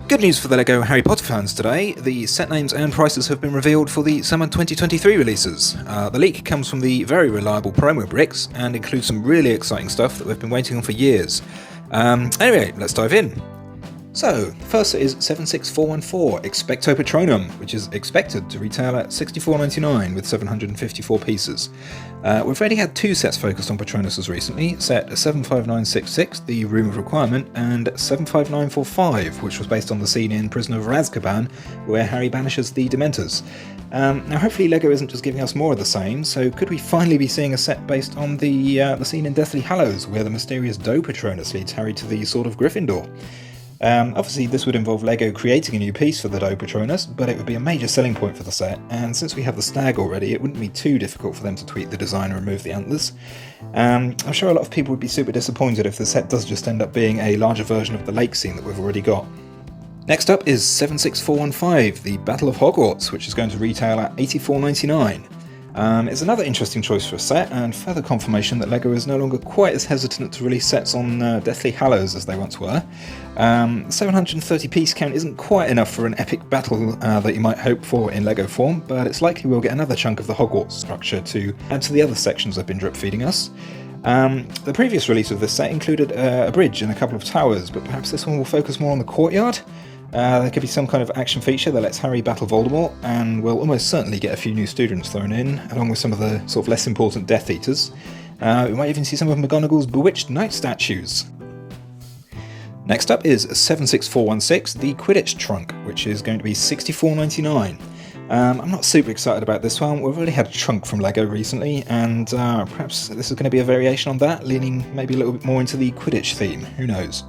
Good news for the LEGO Harry Potter fans today. The set names and prices have been revealed for the summer 2023 releases. The leak comes from the very reliable Promobricks and includes some really exciting stuff that we've been waiting on for years. Anyway, let's dive in. So, first is 76414 Expecto Patronum, which is expected to retail at $64.99 with 754 pieces. We've already had two sets focused on Patronuses recently, set 75966, the Room of Requirement, and 75945, which was based on the scene in Prisoner of Azkaban, where Harry banishes the Dementors. Now hopefully LEGO isn't just giving us more of the same, so could we finally be seeing a set based on the scene in Deathly Hallows, where the mysterious Doe Patronus leads Harry to the Sword of Gryffindor? Obviously this would involve LEGO creating a new piece for the Doe Patronus, but it would be a major selling point for the set, and since we have the stag already, it wouldn't be too difficult for them to tweak the design and remove the antlers. I'm sure a lot of people would be super disappointed if the set does just end up being a larger version of the lake scene that we've already got. Next up is 76415, the Battle of Hogwarts, which is going to retail at $84.99. It's another interesting choice for a set, and further confirmation that LEGO is no longer quite as hesitant to release sets on Deathly Hallows as they once were. 730 piece count isn't quite enough for an epic battle that you might hope for in LEGO form, but it's likely we'll get another chunk of the Hogwarts structure to add to the other sections they've been drip feeding us. The previous release of this set included a bridge and a couple of towers, but perhaps this one will focus more on the courtyard? There could be some kind of action feature that lets Harry battle Voldemort, and we'll almost certainly get a few new students thrown in, along with some of the sort of less important Death Eaters. We might even see some of McGonagall's bewitched knight statues. Next up is 76416, the Quidditch Trunk, which is going to be $64.99. I'm not super excited about this one. We've already had a trunk from LEGO recently, and perhaps this is going to be a variation on that, leaning maybe a little bit more into the Quidditch theme, who knows.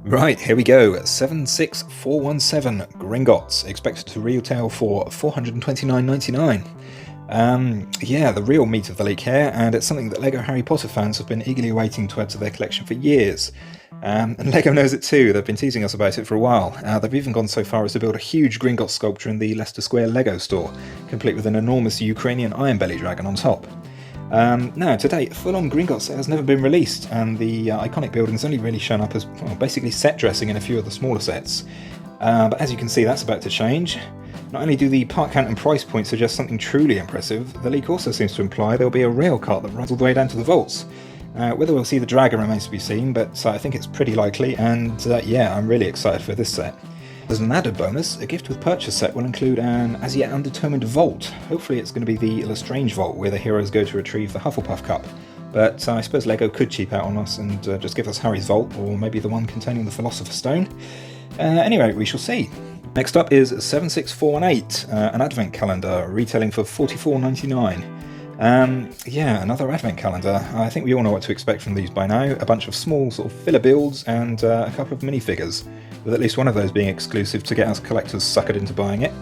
Right, here we go, 76417 Gringotts, expected to retail for $429.99. Yeah, the real meat of the leak here, and it's something that LEGO Harry Potter fans have been eagerly waiting to add to their collection for years. And LEGO knows it too, they've been teasing us about it for a while. They've even gone so far as to build a huge Gringotts sculpture in the Leicester Square LEGO store, complete with an enormous Ukrainian Iron Belly dragon on top. Now, to date, a full-on Gringotts set has never been released, and the iconic building's only really shown up as basically set dressing in a few of the smaller sets. But as you can see, that's about to change. Not only do the part count and price point suggest something truly impressive, the leak also seems to imply there will be a rail cart that runs all the way down to the vaults. Whether we'll see the dragon remains to be seen, but I think it's pretty likely, and yeah, I'm really excited for this set. As an added bonus, a gift with purchase set will include an as yet undetermined vault. Hopefully it's going to be the Lestrange vault where the heroes go to retrieve the Hufflepuff Cup. But I suppose LEGO could cheap out on us and just give us Harry's vault, or maybe the one containing the Philosopher's Stone. Anyway, we shall see. Next up is 76418, an advent calendar retailing for $44.99. Yeah, another advent calendar. I think we all know what to expect from these by now. A bunch of small sort of filler builds and a couple of minifigures, with at least one of those being exclusive to get us collectors suckered into buying it.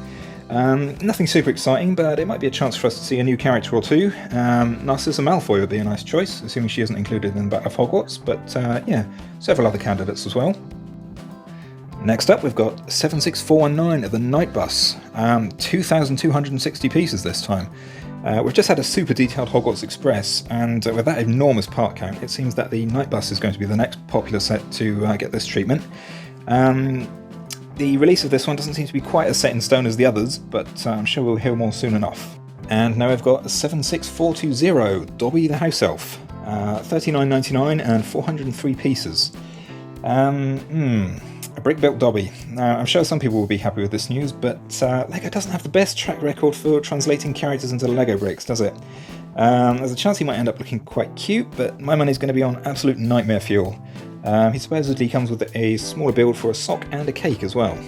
Nothing super exciting, but it might be a chance for us to see a new character or two. Narcissa Malfoy would be a nice choice, assuming she isn't included in the Battle of Hogwarts, but yeah, several other candidates as well. Next up, we've got 76419 of the Night Bus, 2,260 pieces this time. We've just had a super detailed Hogwarts Express, and with that enormous part count, it seems that the Night Bus is going to be the next popular set to get this treatment. The release of this one doesn't seem to be quite as set in stone as the others, but I'm sure we'll hear more soon enough. And now we've got 76420 Dobby the House Elf, $39.99 and 403 pieces. A brick-built Dobby. Now, I'm sure some people will be happy with this news, but LEGO doesn't have the best track record for translating characters into Lego bricks, does it? There's a chance he might end up looking quite cute, but my money's going to be on absolute nightmare fuel. He supposedly comes with a smaller build for a sock and a cake as well.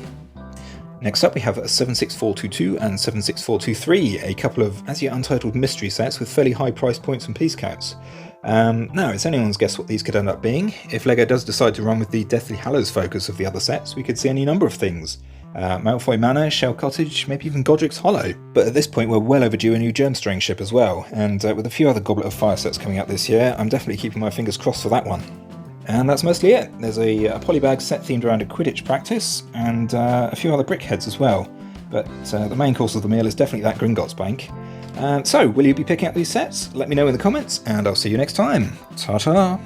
Next up we have 76422 and 76423, a couple of as yet untitled mystery sets with fairly high price points and piece counts. Now, it's anyone's guess what these could end up being. If LEGO does decide to run with the Deathly Hallows focus of the other sets, we could see any number of things. Malfoy Manor, Shell Cottage, maybe even Godric's Hollow. But at this point we're well overdue a new Germstring ship as well, and with a few other Goblet of Fire sets coming out this year, I'm definitely keeping my fingers crossed for that one. And that's mostly it. There's a polybag set themed around a Quidditch practice, and a few other brickheads as well. But the main course of the meal is definitely that Gringotts Bank. So, will you be picking up these sets? Let me know in the comments, and I'll see you next time. Ta-ta!